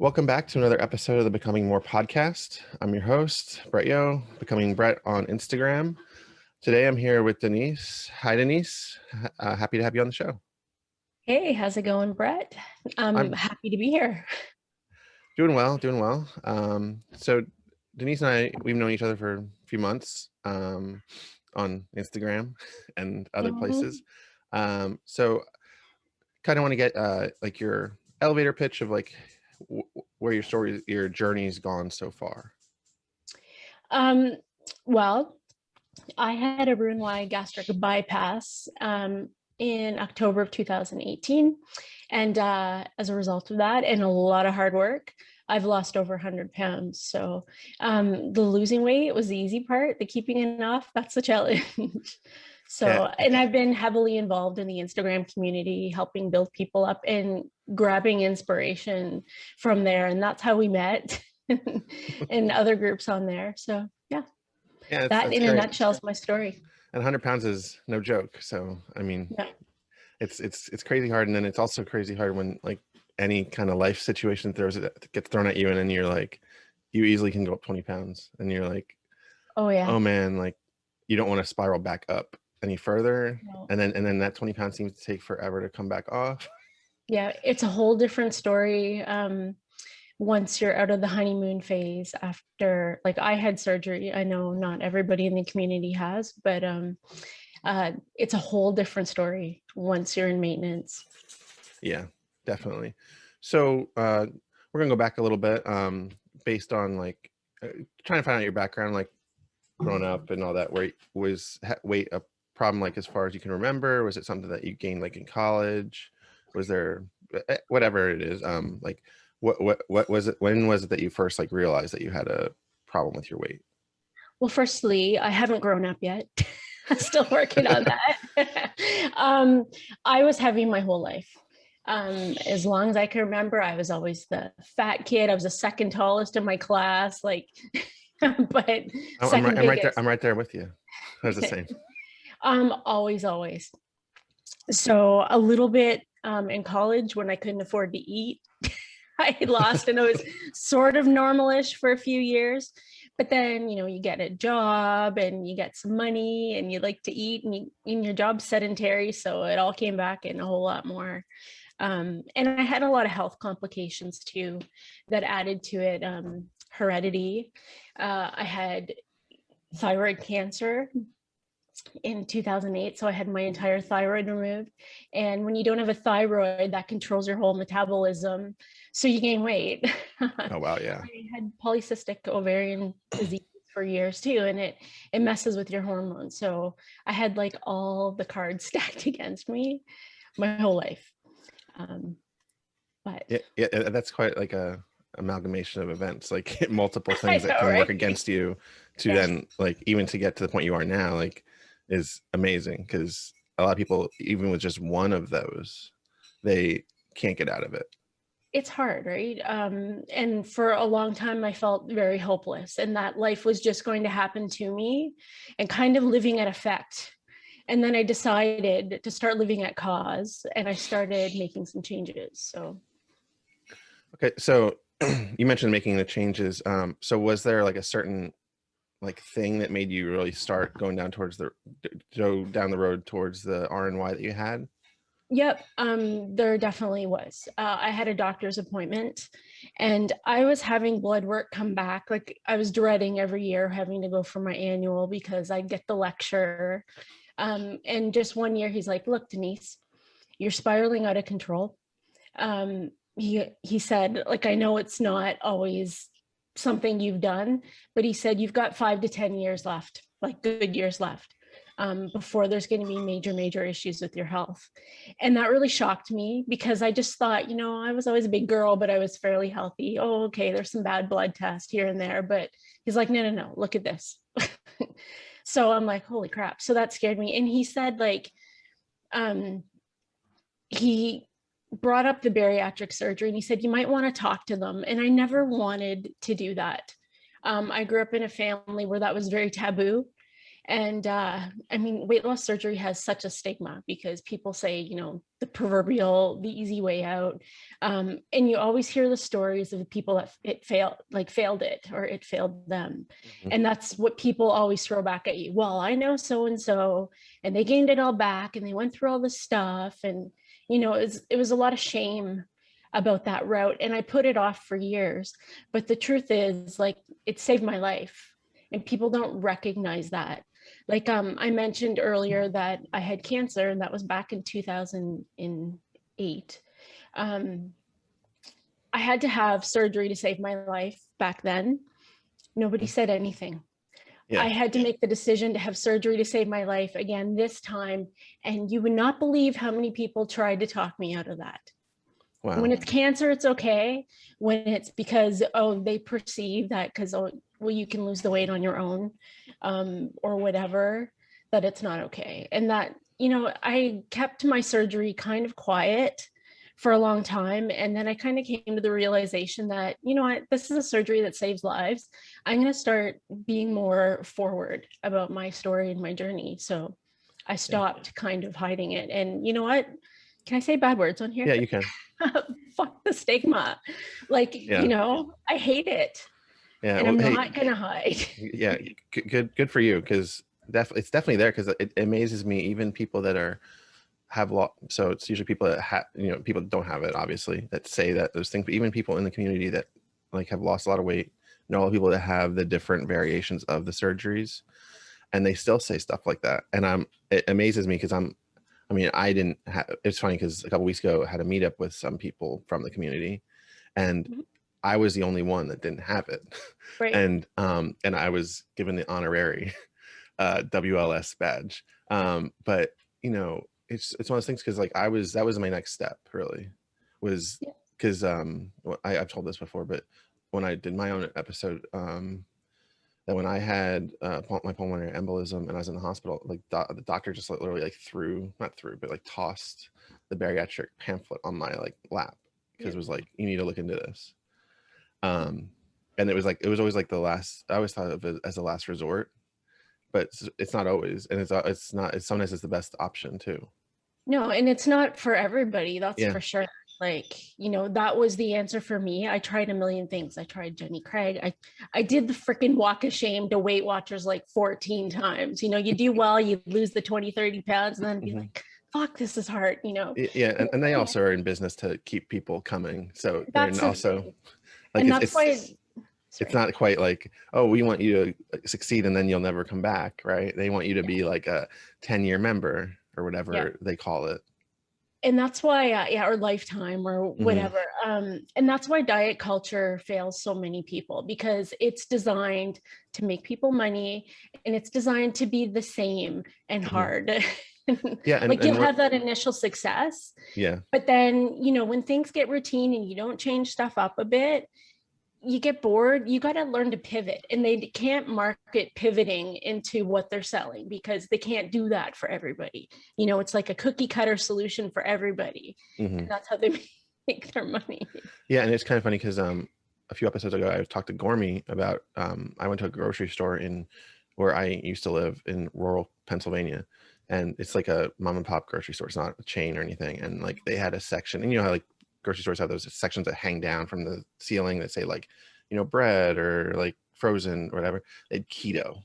Welcome back to another episode of the Becoming More podcast. I'm your host, Brett Yo, Becoming Brett on Instagram. Today I'm here with Denise. Hi, Denise. Happy to have you on the show. Hey, how's it going, Brett? I'm I'm happy to be here. doing well, doing well. So Denise and I, we've known each other for a few months on Instagram and other Mhm. places. So kind of want to get like your elevator pitch of like where your journey's gone so far. Um, well, I had a Roux-en-Y gastric bypass in October of 2018. And as a result of that, and a lot of hard work, I've lost over 100 pounds. So the losing weight was the easy part. The keeping it off, that's the challenge. Yeah, So, and I've been heavily involved in the Instagram community, helping build people up and grabbing inspiration from there. And that's how we met and other groups on there. So, yeah, yeah, that that's in a great. nutshell is my story. And 100 pounds is no joke. So, I mean, Yeah. it's crazy hard. And then it's also crazy hard when like any kind of life situation gets thrown at you. And then you're like, you easily can go up 20 pounds and you're like, Oh, yeah. oh man, like you don't want to spiral back up any further. No. And then that 20 pounds seems to take forever to come back off. Yeah, it's a whole different story. Once you're out of the honeymoon phase after, like, I had surgery. I know not everybody in the community has, but it's a whole different story once you're in maintenance. Yeah, definitely. So we're gonna go back a little bit based on like trying to find out your background, like growing up and all that. Where was weight a problem, like as far as you can remember? Was it something that you gained like in college? Was there whatever it is? Like what was it? When was it that you first like realized that you had a problem with your weight? Well, firstly, I haven't grown up yet. I'm still working on that. I was heavy my whole life. As long as I can remember, I was always the fat kid. I was the second tallest in my class, like, but second I'm right there. biggest. I'm right there with you. I was the same. Always. So a little bit in college when I couldn't afford to eat, I lost and I was sort of normalish for a few years. But then, you get a job and you get some money and you like to eat and your job's sedentary. So it all came back and a whole lot more. And I had a lot of health complications too that added to it. Heredity. I had thyroid cancer in 2008. So I had my entire thyroid removed. And when you don't have a thyroid, that controls your whole metabolism. So you gain weight. Oh wow, yeah. I had polycystic ovarian disease for years too, and it messes with your hormones. So I had like all the cards stacked against me my whole life. But Yeah, that's quite like a amalgamation of events, like multiple I things that know, can work right? against you to Yeah. then like even to get to the point you are now, like is amazing because a lot of people, even with just one of those, they can't get out of it. It's hard, right? And for a long time, I felt very hopeless and that life was just going to happen to me and kind of living at effect. And then I decided to start living at cause and I started making some changes. So, Okay, so you mentioned making the changes. So was there like a certain like thing that made you really start going down towards go down the road towards the RNY that you had? yep, there definitely was. I had a doctor's appointment and I was having blood work come back. Like I was dreading every year having to go for my annual because I'd get the lecture. And just one year, he's like, "Look, Denise, you're spiraling out of control." He said, like, I know it's not always something you've done, but he said you've got 5 to 10 years left, like good years left, before there's going to be major issues with your health. And that really shocked me because I just thought, I was always a big girl, but I was fairly healthy. Oh, okay, there's some bad blood tests here and there, but he's like, no, look at this. So I'm like, holy crap. So that scared me. And he said, like, um, he brought up the bariatric surgery and he said, you might want to talk to them. And I never wanted to do that. I grew up in a family where that was very taboo. And I mean, weight loss surgery has such a stigma because people say, you know, the proverbial, the easy way out. And you always hear the stories of the people that it failed, like failed it, or it failed them. Mhm. And that's what people always throw back at you. Well, I know so and they gained it all back and they went through all this stuff. And, you know, it was a lot of shame about that route. And I put it off for years. But the truth is, like, it saved my life. And people don't recognize that. Like I mentioned earlier that I had cancer, and that was back in 2008. Um, I had to have surgery to save my life back then. Nobody said anything. Yeah. I had to make the decision to have surgery to save my life again this time. And you would not believe how many people tried to talk me out of that. Wow. When it's cancer, it's okay. When it's because, oh, they perceive that because, oh, well, you can lose the weight on your own, or whatever, that it's not okay. And that, you know, I kept my surgery kind of quiet for a long time. And then I kind of came to the realization that, you know what, this is a surgery that saves lives. I'm going to start being more forward about my story and my journey. So I stopped kind of hiding it. And you know what? Can I say bad words on here? Yeah, you can. Fuck the stigma. Like, Yeah. you know, I hate it. Yeah. And Well, I'm hey, not gonna hide. yeah, good for you, because it's definitely there, because it amazes me, even people that have so it's usually people that have, you know, people that don't have it, obviously, that say that those things, but even people in the community that like have lost a lot of weight, know all the people that have the different variations of the surgeries, and they still say stuff like that. And it amazes me, because I mean, I didn't have, it's funny because a couple weeks ago I had a meetup with some people from the community, and Mhm. I was the only one that didn't have it. Right. And I was given the honorary WLS badge. But you know, it's one of those things, because like that was my next step, really, was Yeah. because I've told this before, but when I did my own episode, that when I had my pulmonary embolism and I was in the hospital, like the doctor just like literally like not threw, but like tossed the bariatric pamphlet on my like lap, because Yeah. it was like, you need to look into this. Um, and it was like, it was always like the last, I always thought of it as a last resort, but it's not always. And it's not, it's sometimes it's the best option too. No, and it's not for everybody, that's Yeah. for sure. Like, you know, that was the answer for me. I tried a million things. I tried Jenny Craig. I did the freaking walk of shame to Weight Watchers like 14 times. You know, you do well, you lose the 20, 30 pounds, and then be Mhm. like, fuck, this is hard, you know. Yeah. And they also are in business to keep people coming. So they're That's the also thing. like, And that's why, it's sorry. not quite like, oh, we want you to succeed and then you'll never come back, right? They want you to be like a 10-year member or Yeah. whatever they call it. And that's why yeah, or lifetime or Hmm. whatever, and that's why diet culture fails so many people, because it's designed to make people money, and it's designed to be the same and Hmm. hard. Yeah. Like, And you'll we're, have that initial success, yeah. but then, you know, when things get routine and you don't change stuff up a bit, you get bored. You got to learn to pivot, and they can't market pivoting into what they're selling, because they can't do that for everybody. You know, it's like a cookie cutter solution for everybody, Hmm. and that's how they make their money. Yeah. And it's kind of funny because a few episodes ago I talked to Gormy about I went to a grocery store in where I used to live in rural Pennsylvania, and it's like a mom and pop grocery store. It's not a chain or anything. And like they had a section, and you know how like grocery stores have those sections that hang down from the ceiling that say like, you know, bread or like frozen or whatever. They had keto.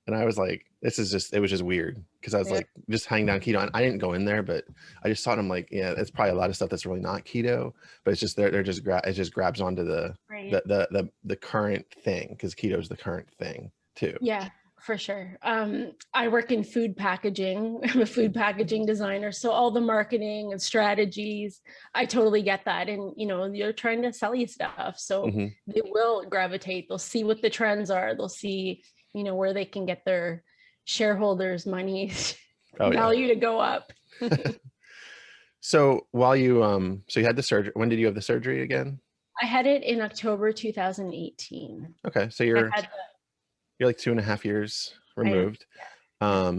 And I was like, this is just, it was just weird, because I was Yeah. like, just hang down keto. And I didn't go in there, but I just thought, I'm like, yeah, it's probably a lot of stuff that's really not keto, but it's just, they're just, it just grabs onto Right. the current thing, because keto is the current thing too. Yeah, for sure. I work in food packaging. I'm a food packaging designer. So all the marketing and strategies, I totally get that. And, you know, you're trying to sell you stuff. So Hmm. they will gravitate. They'll see what the trends are. They'll see, you know, where they can get their shareholders' money Oh yeah. value to go up. So while you, so you had the surgery, when did you have the surgery again? I had it in October 2018. Okay. So I had you're like 2.5 years I am. removed. Yeah.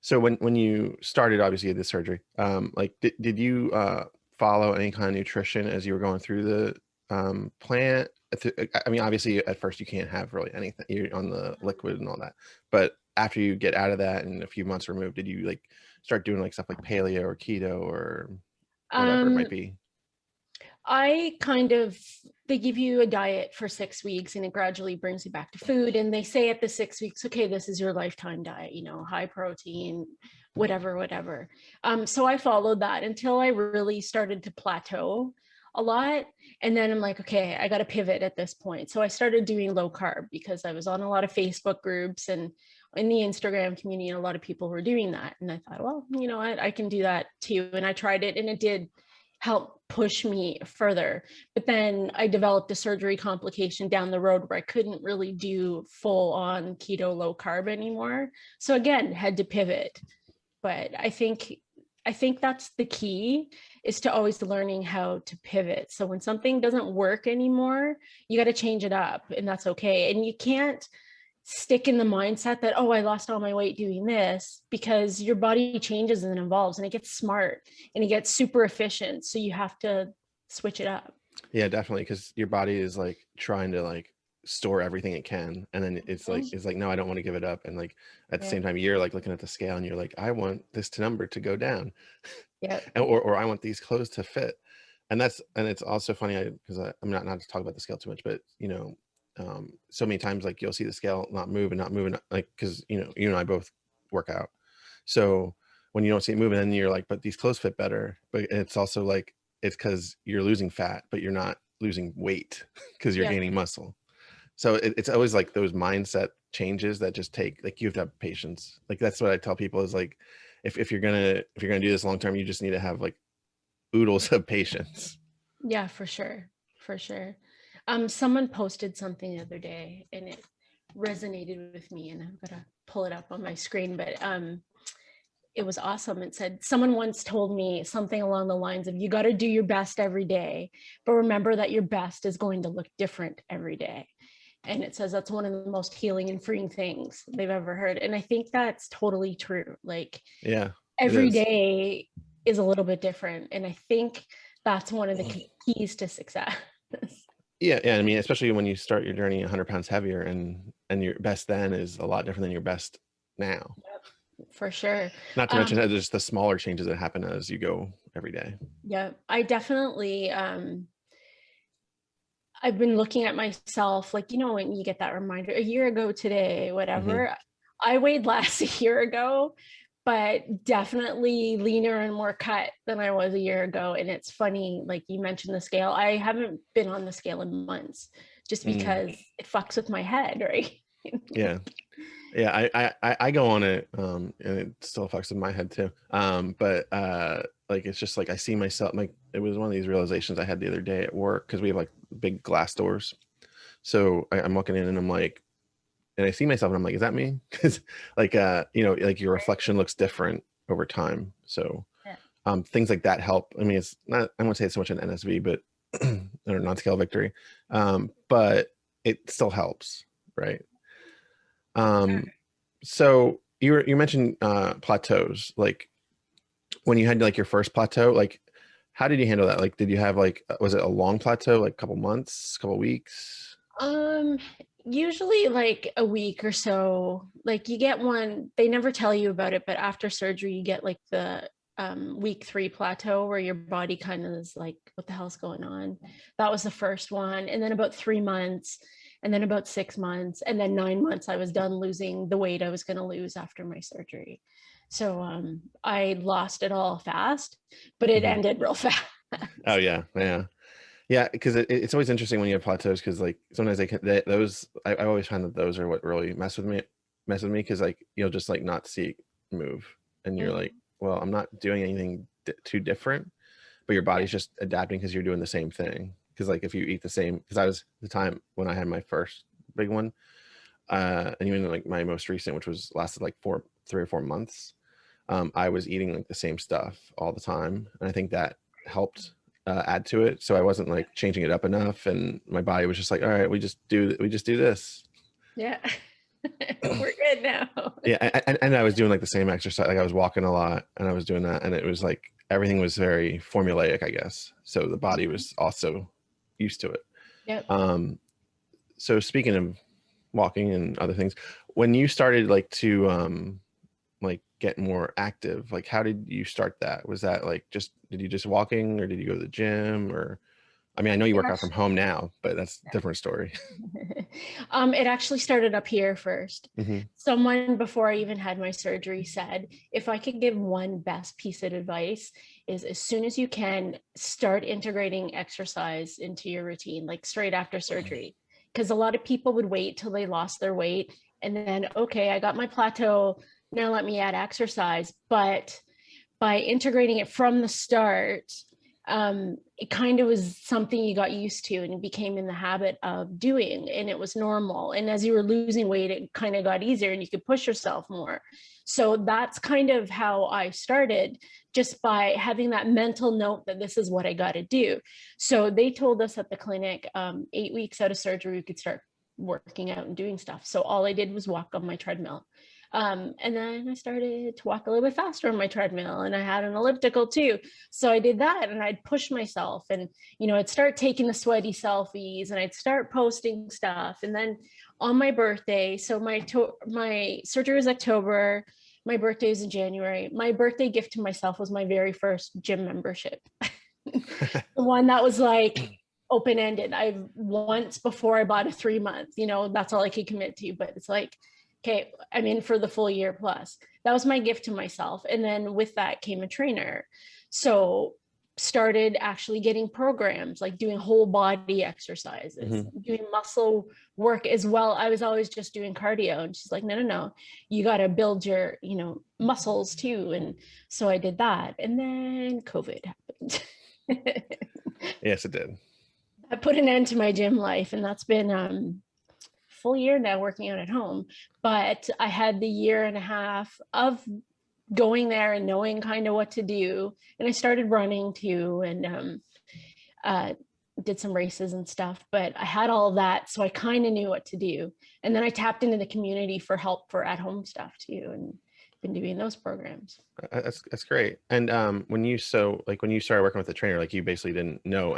So when you started, obviously you had the surgery, like did you follow any kind of nutrition as you were going through the plant, I mean, obviously at first you can't have really anything, you're on the liquid and all that, but after you get out of that and a few months removed, did you like start doing like stuff like paleo or keto or whatever it might Um, be? I kind of, they give you a diet for 6 weeks and it gradually brings you back to food. And they say at the 6 weeks, okay, this is your lifetime diet, you know, high protein, whatever, whatever. So I followed that until I really started to plateau a lot. And then I'm like, okay, I got to pivot at this point. So I started doing low carb because I was on a lot of Facebook groups and in the Instagram community, and a lot of people were doing that. And I thought, well, you know what, I can do that too. And I tried it and it did help push me further. But then I developed a surgery complication down the road where I couldn't really do full on keto low carb anymore. So again, had to pivot. But I think that's the key, is to always learning how to pivot. So when something doesn't work anymore, you got to change it up, and that's okay. And you can't stick in the mindset that, oh, I lost all my weight doing this, because your body changes and evolves and it gets smart and it gets super efficient. So you have to switch it up. Yeah, definitely, because your body is like trying to like store everything it can, and then it's like no, I don't want to give it up, and like at the Yeah. same time you're like looking at the scale and you're like, I want this number to go down, Yeah. or I want these clothes to fit. And it's also funny because I'm not to talk about the scale too much, but you know, so many times like you'll see the scale not move and not moving, like because you know you and I both work out, so when you don't see it moving, then you're like, but these clothes fit better. But it's also like it's because you're losing fat, but you're not losing weight because you're Yeah. gaining muscle. So it's always like those mindset changes that just take, like, you have to have patience. Like that's what I tell people is like, if you're gonna do this long term, you just need to have like oodles of patience. Yeah, for sure. For sure. Someone posted something the other day and it resonated with me, and I'm gonna pull it up on my screen, but it was awesome. It said, someone once told me something along the lines of, you got to do your best every day, but remember that your best is going to look different every day. And it says that's one of the most healing and freeing things they've ever heard. And I think that's totally true. Like Yeah, it every is. day is a little bit different. And I think that's one of the keys to success. Yeah, yeah. I mean, especially when you start your journey 100 pounds heavier, and your best then is a lot different than your best now. For sure. Not to mention Um, that there's the smaller changes that happen as you go every day. yeah, I definitely, I've been looking at myself, like, you know, when you get that reminder a year ago today, Hmm. whatever, I weighed less a year ago, but definitely leaner and more cut than I was a year ago. And it's funny, like you mentioned the scale. I haven't been on the scale in months just Mm, because it fucks with my head, right? yeah. Yeah, I go on it, and it still fucks with my head too. But like it's just like I see myself, like it was one of these realizations I had the other day at work because we have like big glass doors. So I'm walking in and I'm like, and I see myself and I'm like, is that me? Because like you know, like your reflection looks different over time. So Yeah. things like that help. I mean, it's not, I won't say it's so much an NSV, but or non-scale victory, but it still helps, right? Um, so you mentioned plateaus. Like when you had like your first plateau, like how did you handle that? Like did you have like was it a long plateau, like a couple months, couple weeks? Um, Usually like a week or so. Like you get one, they never tell you about it, but after surgery, you get like the week 3 plateau where your body kind of is like, what the hell's going on? That was the first one. And then about 3 months, and then about 6 months, and then 9 months, I was done losing the weight I was going to lose after my surgery. So I lost it all fast, but it Hmm. ended real fast. Oh yeah, yeah. Yeah, because it's always interesting when you have plateaus because like sometimes those I always find that those are what really mess with me because like you'll just like not see it move and you're like, Mhm. well, I'm not doing anything too different, but your Yeah. body's just adapting because you're doing the same thing. Because like if you eat the same, because I was the time when I had my first big one, and even like my most recent, which was lasted like 3 or 4 months, I was eating like the same stuff all the time, and I think that helped add to it. So I wasn't like changing it up enough, and my body was just like, all right, we just do this. Yeah. We're good now. Yeah, and I was doing like the same exercise. Like I was walking a lot, and I was doing that, and it was like everything was very formulaic, I guess. So the body was also used to it. Yep. So speaking of walking and other things, when you started like to like get more active, like how did you start that? Was that like just, did you just walking, or did you go to the gym? Or I mean, I know you It work out from home now, but that's a different story. It actually started up here first. Hmm. Someone before I even had my surgery said, if I could give one best piece of advice, is as soon as you can, start integrating exercise into your routine, like straight after surgery. Because a lot of people would wait till they lost their weight and then, okay, I got my plateau. Now let me add exercise. But by integrating it from the start, it kind of was something you got used to and it became in the habit of doing, and it was normal. And as you were losing weight, it kind of got easier and you could push yourself more. So that's kind of how I started, just by having that mental note that this is what I got to do. So they told us at the clinic, 8 weeks out of surgery, we could start working out and doing stuff. So all I did was walk on my treadmill. And then I started to walk a little bit faster on my treadmill, and I had an elliptical too. So I did that, and I'd push myself, and I'd start taking the sweaty selfies, and I'd start posting stuff. And then on my birthday, so my surgery was October, my birthday is in January. My birthday gift to myself was my very first gym membership. The one that was like open-ended. I've once before I bought a 3 month, that's all I could commit to, but it's like, okay, I'm in for the full year plus. That was my gift to myself. And then with that came a trainer. So started actually getting programs, like doing whole body exercises, doing muscle work as well. I was always just doing cardio. And she's like, no, you got to build your, muscles too. And so I did that. And then COVID happened. Yes, it did. I put an end to my gym life, and that's been full year now working out at home. But I had the year and a half of going there and knowing kind of what to do. And I started running too, and did some races and stuff, but I had all of that. So I kind of knew what to do. And then I tapped into the community for help for at-home stuff too, and been doing those programs. That's great. And when you started working with the trainer, like you basically didn't know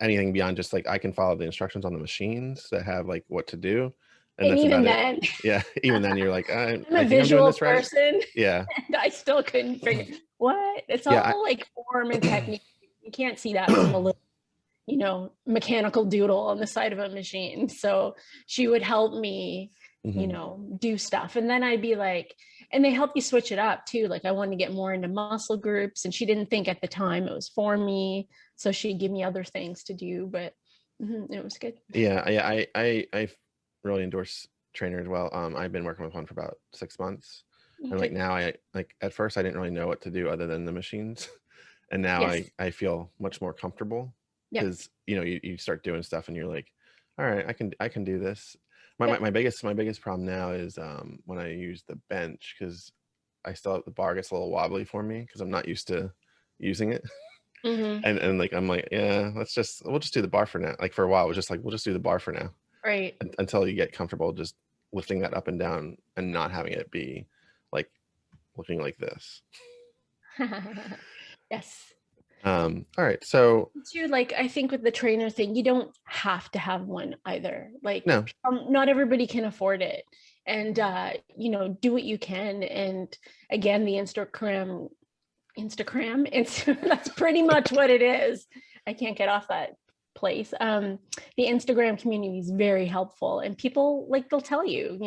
anything beyond just like I can follow the instructions on the machines that have like what to do, and And that's even about then, it. Yeah, even then you're like, I I'm a think I'm doing visual this right. person, Yeah, and I still couldn't figure what it's yeah, all like form and technique. You can't see that from a little mechanical doodle on the side of a machine. So she would help me, hmm do stuff. And then I'd be like, and they help you switch it up too. Like I wanted to get more into muscle groups, and she didn't think at the time it was for me. So she'd give me other things to do, but it was good. yeah. I really endorse trainer as well. I've been working with one for about 6 months, and like Okay. now I like at first I didn't really know what to do other than the machines, and now Yes. I feel much more comfortable Yep. because you start doing stuff and you're like, all right, I can do this. My, my, Yep. my biggest problem now is when I use the bench, because I still the bar gets a little wobbly for me because I'm not used to using it. Mm-hmm. And like I'm like, yeah, we'll just do the bar for now. Like for a while, we're just like we'll just do the bar for now Right. until you get comfortable just lifting that up and down and not having it be like looking like this. Yes. All right, so Too, like I think with the trainer thing, you don't have to have one either. Like no, not everybody can afford it. And do what you can. And again, the Instagram, it's that's pretty much what it is. I can't get off that place. The Instagram community is very helpful, and people like they'll tell you,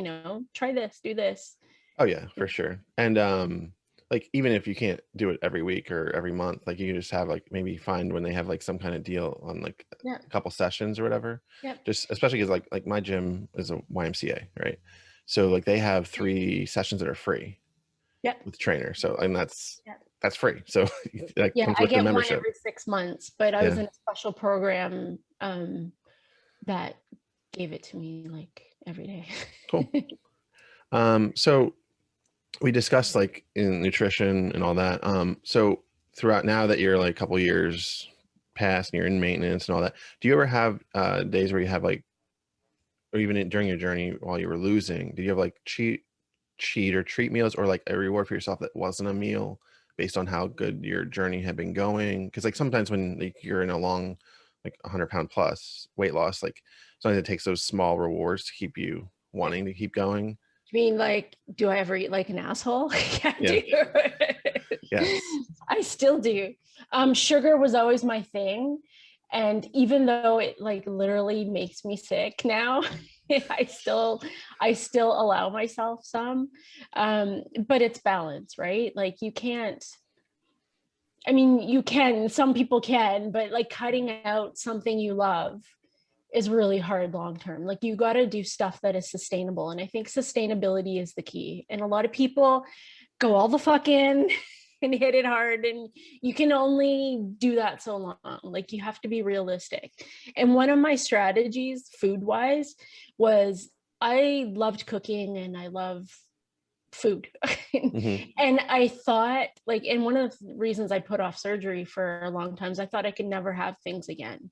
try this, do this. oh yeah, for sure. And like even if you can't do it every week or every month, like you can just have like maybe find when they have like some kind of deal on like Yeah. a couple sessions or whatever. Yep. Just especially because like my gym is a YMCA, right? So like they have 3 sessions that are free Yep. with trainer. So and Yep. that's free. So that Yeah, comes I with the get one membership. every 6 months, but I was Yeah, in a special program that gave it to me like every cool. day. So we discussed like in nutrition and all that. So throughout now that you're like a couple years past and you're in maintenance and all that, do you ever have days where you have like, or even during your journey while you were losing, did you have like cheat or treat meals or like a reward for yourself that wasn't a meal based on how good your journey had been going? Because like sometimes when like you're in a like 100-pound plus weight loss, like sometimes it takes those small rewards to keep you wanting to keep going. You mean like, do I ever eat like an asshole? Yeah, I do. Yes. I still do. Sugar was always my thing. And even though it like literally makes me sick now, I still allow myself some. But it's balance, right? Like you can't, I mean, you can, some people can, but like cutting out something you love is really hard long term. Like you got to do stuff that is sustainable. And I think sustainability is the key. And a lot of people go all the fuck in and hit it hard. And you can only do that so long. Like you have to be realistic. And one of my strategies, food wise, was I loved cooking and I love food. Mm-hmm. And I thought like, and one of the reasons I put off surgery for a long time is I thought I could never have things again.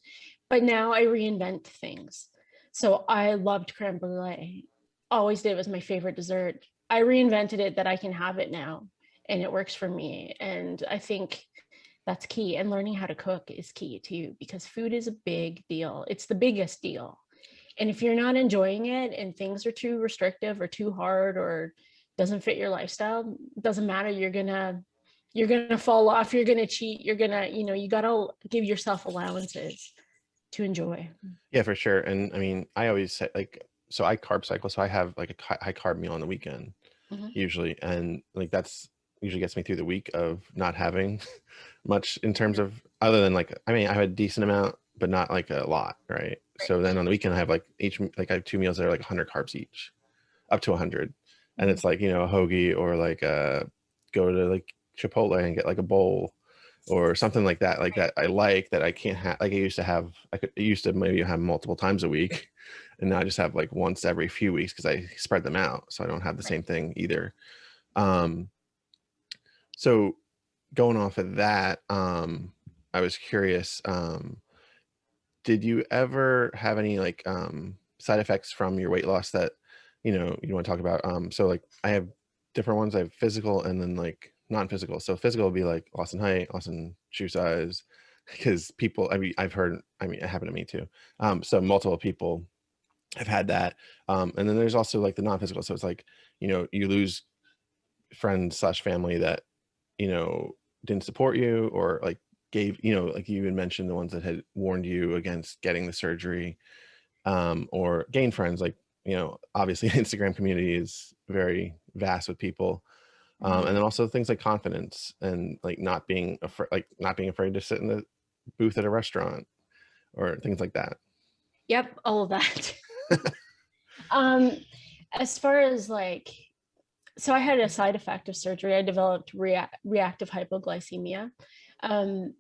But now I reinvent things. So I loved creme brulee. Always did. It was my favorite dessert. I reinvented it that I can have it now and it works for me. And I think that's key. And learning how to cook is key too, because food is a big deal. It's the biggest deal. And if you're not enjoying it and things are too restrictive or too hard or doesn't fit your lifestyle, doesn't matter. You're gonna fall off, you're gonna cheat, you're gonna, you gotta give yourself allowances to enjoy. Yeah, for sure. And I mean, I always say like, so I carb cycle, so I have like a high carb meal on the weekend usually, and like that's usually gets me through the week of not having much in terms of, other than like, I mean, I have a decent amount but not like a lot, right? So then on the weekend I have like I have 2 meals that are like 100 carbs each, up to 100, and it's like, a hoagie, or like go to like Chipotle and get like a bowl or something like that, that I can't have. Like I used to maybe have multiple times a week, and now I just have like once every few weeks because I spread them out so I don't have the same thing either. um so going off of that, I was curious, did you ever have any like side effects from your weight loss that you want to talk about? So like I have different ones. I have physical and then like non-physical. So physical would be like loss in height, loss in shoe size, because people, I mean, I've heard, I mean, it happened to me too. So multiple people have had that. And then there's also like the non-physical. So it's like, you lose friends slash family that, you know, didn't support you, or like gave, like you even mentioned the ones that had warned you against getting the surgery, or gain friends. Like, obviously Instagram community is very vast with people. And then also things like confidence and like not being afraid, to sit in the booth at a restaurant or things like that. Yep, all of that. um as far as like, so I had a side effect of surgery. I developed reactive hypoglycemia, um,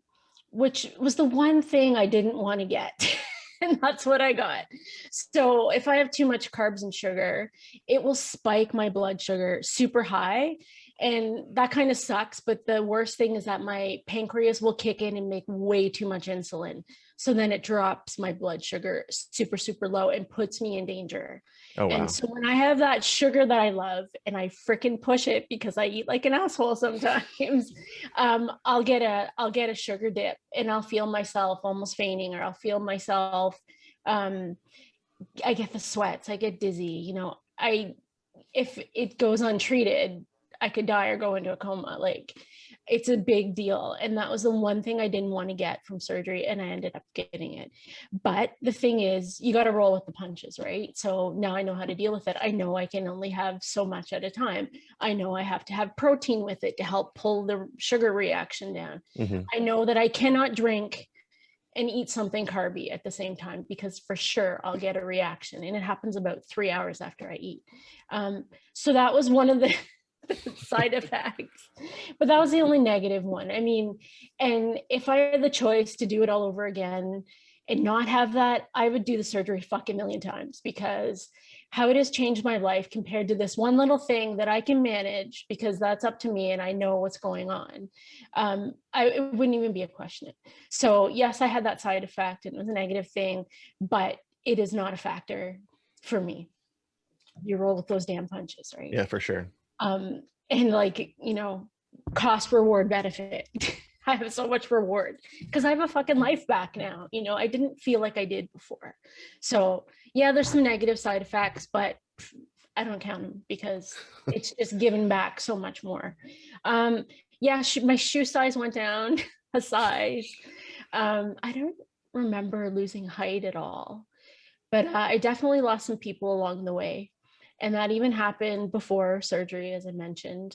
which was the one thing I didn't want to get. And that's what I got. So if I have too much carbs and sugar, it will spike my blood sugar super high. And that kind of sucks. But the worst thing is that my pancreas will kick in and make way too much insulin. So then it drops my blood sugar super, super low and puts me in danger. Oh, wow. And so when I have that sugar that I love and I freaking push it because I eat like an asshole sometimes, I'll get a sugar dip and I'll feel myself almost fainting, or I'll feel myself, I get the sweats, I get dizzy, if it goes untreated, I could die or go into a coma. Like it's a big deal. And that was the one thing I didn't want to get from surgery. And I ended up getting it. But the thing is, you got to roll with the punches, right? So now I know how to deal with it. I know I can only have so much at a time. I know I have to have protein with it to help pull the sugar reaction down. I know that I cannot drink and eat something carby at the same time, because for sure I'll get a reaction, and it happens about 3 hours after I eat. So that was one of the side effects, but that was the only negative one. I mean, and if I had the choice to do it all over again and not have that, I would do the surgery fucking million times, because how it has changed my life compared to this one little thing that I can manage because that's up to me and I know what's going on. It wouldn't even be a question. So yes, I had that side effect and it was a negative thing, but it is not a factor for me. You roll with those damn punches, right? Yeah, for sure. And like, cost reward benefit. I have so much reward because I have a fucking life back now. You know, I didn't feel like I did before. So yeah, there's some negative side effects, but I don't count them because it's just given back so much more. Yeah, my shoe size went down a size. I don't remember losing height at all, but I definitely lost some people along the way. And that even happened before surgery, as I mentioned.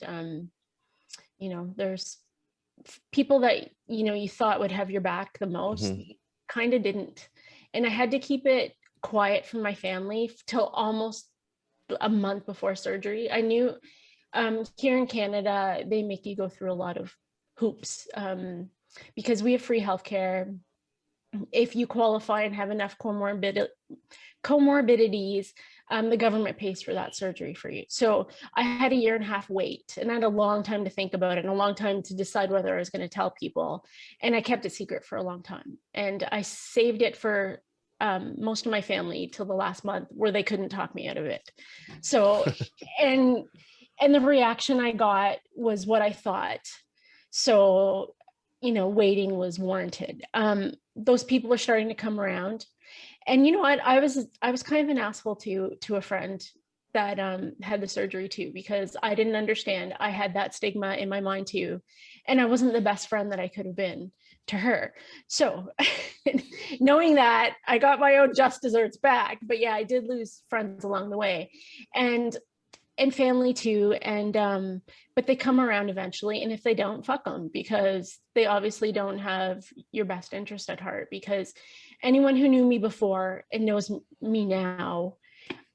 You know, there's people that, you know, you thought would have your back the most, kind of didn't. And I had to keep it quiet from my family till almost a month before surgery. I knew here in Canada, they make you go through a lot of hoops because we have free healthcare. If you qualify and have enough comorbidities, the government pays for that surgery for you. So I had a 1.5 year wait, and I had a long time to think about it and a long time to decide whether I was going to tell people. And I kept it secret for a long time. And I saved it for most of my family till the last month where they couldn't talk me out of it. So, and the reaction I got was what I thought. So, you know, waiting was warranted. Those people are starting to come around. And you know what? I was kind of an asshole to a friend that had the surgery too, because I didn't understand. I had that stigma in my mind too. And I wasn't the best friend that I could have been to her. So knowing that, I got my own just desserts back. But yeah, I did lose friends along the way. And family too. And but they come around eventually, and if they don't, fuck them, because they obviously don't have your best interest at heart. Because anyone who knew me before and knows me now,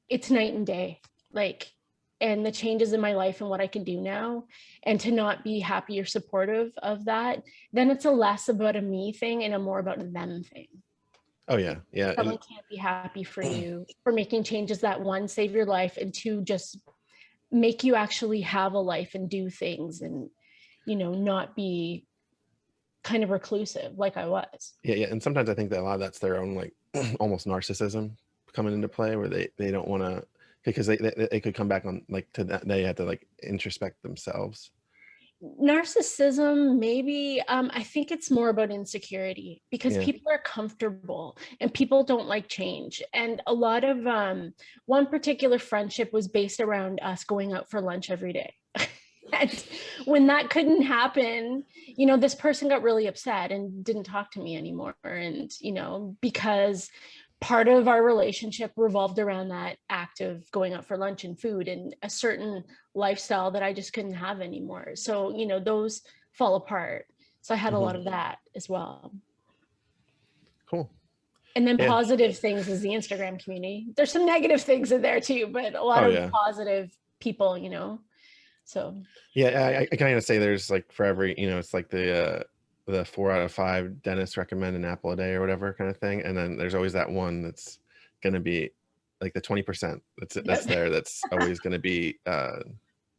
it's night and day. Like, and the changes in my life and what I can do now, and to not be happy or supportive of that, then it's a less about a me thing and a more about a them thing. Oh yeah, yeah. Someone can't be happy for you for making changes that, one, save your life, and two, just make you actually have a life and do things, and, you know, not be kind of reclusive like I was. Yeah. And sometimes I think that a lot of that's their own, like, almost narcissism coming into play, where they don't want to, because they could come back on, like, to that, they have to, like, introspect themselves. Narcissism, maybe. I think it's more about insecurity, because people are comfortable and people don't like change. And a lot of one particular friendship was based around us going out for lunch every day. And when that couldn't happen, you know, this person got really upset and didn't talk to me anymore. And, you know, because part of our relationship revolved around that act of going out for lunch and food and a certain lifestyle that I just couldn't have anymore. So, you know, those fall apart. So I had a lot of that as well. Cool. And then positive things is the Instagram community. There's some negative things in there too, but a lot of positive people, you know. So yeah, I kind of say there's, like, for every, you know, it's like the 4 out of 5 dentists recommend an apple a day or whatever kind of thing, and then there's always that one that's going to be like the 20% that's there, that's always going to be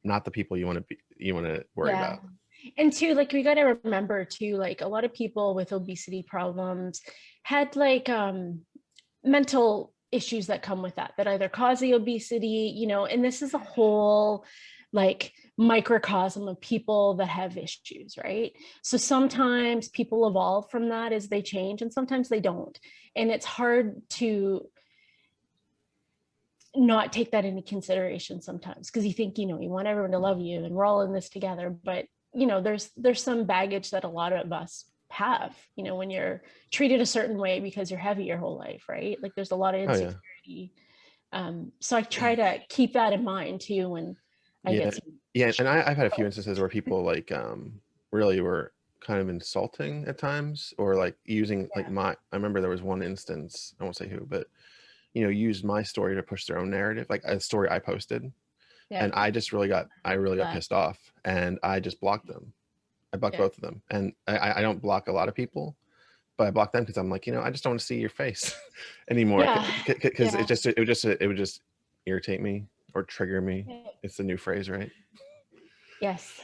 not the people you want to worry about. And too, like, we got to remember too, like, a lot of people with obesity problems had, like, mental issues that come with that either cause the obesity, you know. And this is a whole, like, microcosm of people that have issues, right? So sometimes people evolve from that as they change, and sometimes they don't. And it's hard to not take that into consideration sometimes, because you think, you know, you want everyone to love you and we're all in this together. But, you know, there's some baggage that a lot of us have, you know, when you're treated a certain way because you're heavy your whole life, right? Like, there's a lot of insecurity. So I try to keep that in mind too when I get and I've had a few instances where people, like, really were kind of insulting at times, or, like, using like I remember there was one instance, I won't say who, but, you know, used my story to push their own narrative, like a story I posted. And I just really got pissed off, and I just blocked them. I blocked both of them. And I don't block a lot of people, but I blocked them because I'm like, you know, I just don't want to see your face anymore, because it would just irritate me or trigger me. It's the new phrase, right? Yes,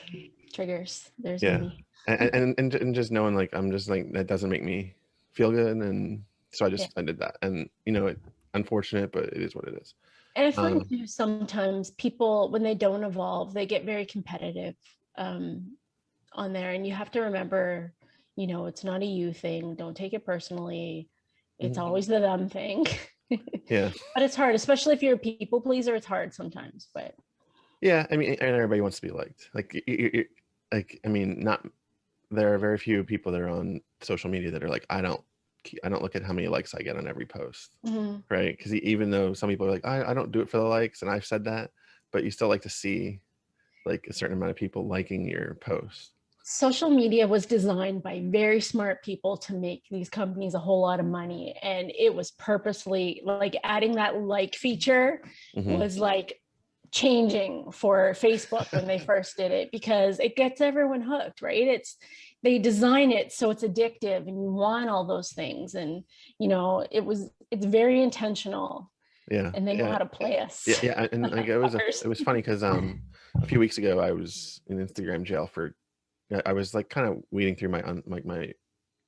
triggers. There's many. And just knowing, like, I'm just like, that doesn't make me feel good, and so I did that. And, you know, unfortunate, but it is what it is. And I find too, sometimes people, when they don't evolve, they get very competitive on there. And you have to remember, you know, it's not a you thing. Don't take it personally. It's Mhm. always the them thing. Yeah. But it's hard, especially if you're a people pleaser. It's hard sometimes, but Yeah. I mean, and everybody wants to be liked. Like, like, I mean, not, there are very few people that are on social media that are like, I don't look at how many likes I get on every post. Mhm. Right. Because even though some people are like, I don't do it for the likes, and I've said that, but you still like to see like a certain amount of people liking your post. Social media was designed by very smart people to make these companies a whole lot of money. And it was purposely like adding that like feature Hmm. was like changing for Facebook when they first did it, because it gets everyone hooked, right? They design it so it's addictive and you want all those things. And, you know, it's very intentional, Yeah. and they know Yeah. how to play us. Yeah. And like it was funny because a few weeks ago I was in Instagram jail for, I was like kind of weeding through like my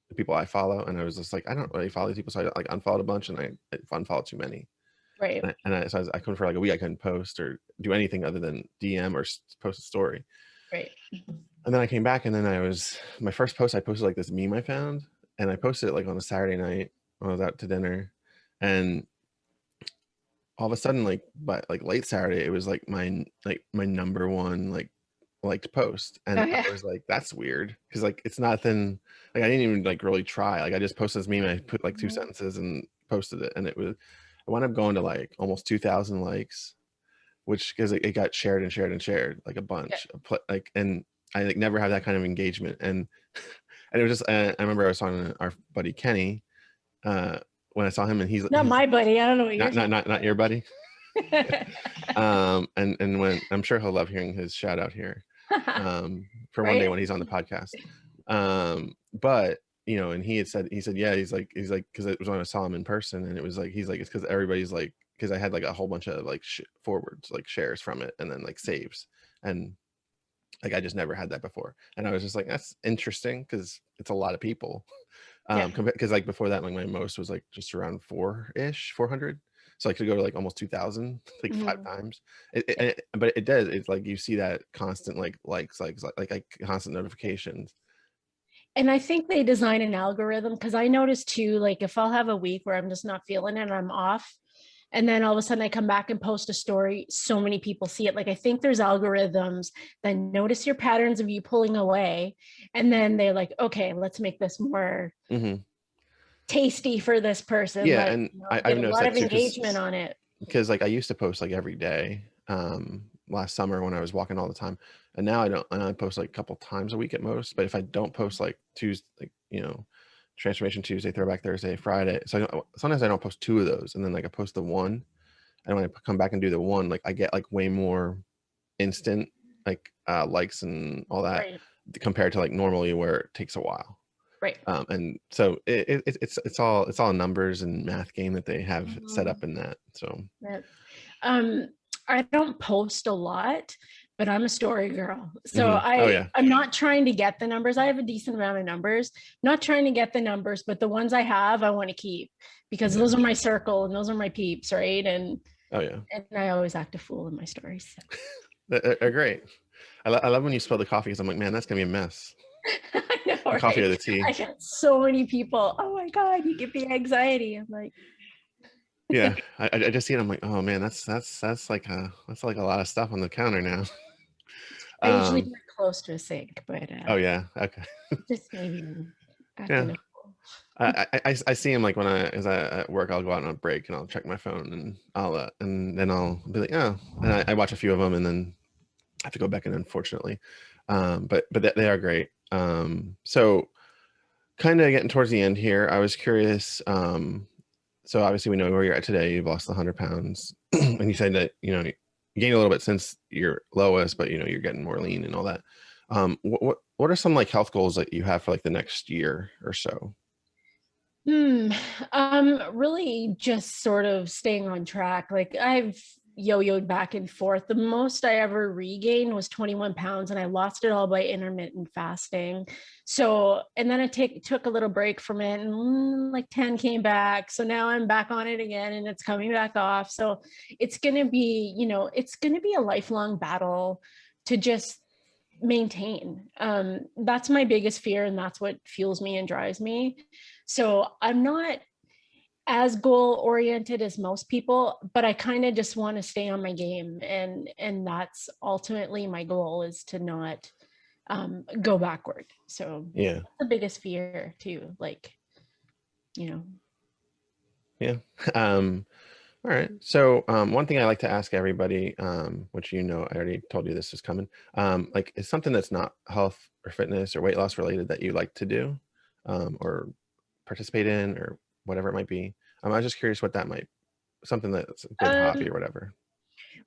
the people I follow, and I was just like, I don't really follow these people, so I like unfollowed a bunch, and I unfollowed too many. Right. So I couldn't, for like a week I couldn't post or do anything other than DM or post a story. Right. And then I came back, and then my first post I posted like this meme I found, and I posted it like on a Saturday night when I was out to dinner, and all of a sudden, like, but like late Saturday, it was like my number one like liked post, and Oh I yeah. was like, that's weird, because like it's nothing, like I didn't even like really try, like I just posted this meme, I put like two Mhm. sentences and posted it, and I wound up going to like almost 2,000 likes, which, because it got shared and shared and shared like a Yeah. bunch of like, and I like never had that kind of engagement, and and it was just, I remember I was talking to our buddy Kenny, uh when I saw him, and Not he's my buddy. I don't know what you're not talking not your buddy. about. And when, I'm sure he'll love hearing his shout out here, for one day Right. when he's on the podcast. But you know, and he said, yeah, he's like, because it was when I saw him in person, and it was like, he's like, it's because everybody's like, because I had like a whole bunch of like forwards, like shares from it, and then like saves, and like I just never had that before, and I was just like, that's interesting, because it's a lot of people. Yeah. Because like before that, like my most was like just around 400, so I could go to like almost 2,000 like five Mhm. times. Yeah. But it does, it's like you see that constant like likes, like constant notifications. And I think they design an algorithm, because I noticed too, like if I'll have a week where I'm just not feeling it and I'm off, and then all of a sudden I come back and post a story, so many people see it. Like I think there's algorithms that notice your patterns of you pulling away, and then they're like, okay, let's make this more Hmm. tasty for this person. Yeah, Let and you know, I've get a noticed lot that of too, engagement on it. because like I used to post like every day, last summer when I was walking all the time, and now I don't, and I post like a couple times a week at most. But if I don't post like Tuesday, like, you know, Transformation Tuesday, Throwback Thursday, Friday, so sometimes I don't post two of those, and then like I post the one, and when I come back and do the one, like I get like way more instant like likes and all that, Right. compared to like normally where it takes a while. Right. And so it's all numbers and math game that they have set up Mhm. in that. So Yeah. Um, I don't post a lot, but I'm a story girl. So mhm. Oh yeah. I'm not trying to get the numbers. I have a decent amount of numbers, not trying to get the numbers, but the ones I have, I want to keep, because Yeah. those are my circle and those are my peeps, right? Oh yeah. And I always act a fool in my stories. They're great. I love when you spill the coffee, because I'm like, man, that's gonna be a mess. I The know, coffee or right? the tea. I get so many people. Oh my God, you give me anxiety. I'm like, Yeah. I just see it. I'm like, oh man, that's like a lot of stuff on the counter now. I usually do Um. it close to a sink, but Oh yeah. Okay. just maybe Yeah. acting a fool. I see him like when as I at work, I'll go out on a break and I'll check my phone, and and then I'll be like, oh, and I watch a few of them, and then I have to go back in, unfortunately. But they are great. So kind of getting towards the end here, I was curious. So obviously we know where you're at today. You've lost 100 pounds, and you said that, you gained a little bit since your lowest, but you're getting more lean and all that. What are some like health goals that you have for like the next year or so? Hmm. Really just sort of staying on track. Like I've yo-yoed back and forth. The most I ever regained was 21 pounds, and I lost it all by intermittent fasting. So, and then took a little break from it, and like 10 came back. So now I'm back on it again, and it's coming back off. So it's gonna be, it's gonna be a lifelong battle to just maintain. That's my biggest fear, and that's what fuels me and drives me. So I'm not as goal oriented as most people, but I kind of just want to stay on my game, and that's ultimately my goal, is to not go backward. So Yeah. that's the biggest fear too, like, you know. Yeah. All right. So one thing I like to ask everybody, which I already told you this is coming, like is something that's not health or fitness or weight loss related that you like to do, or participate in, or whatever it might be. I was just curious what that might, something that's a good hobby Um, or whatever.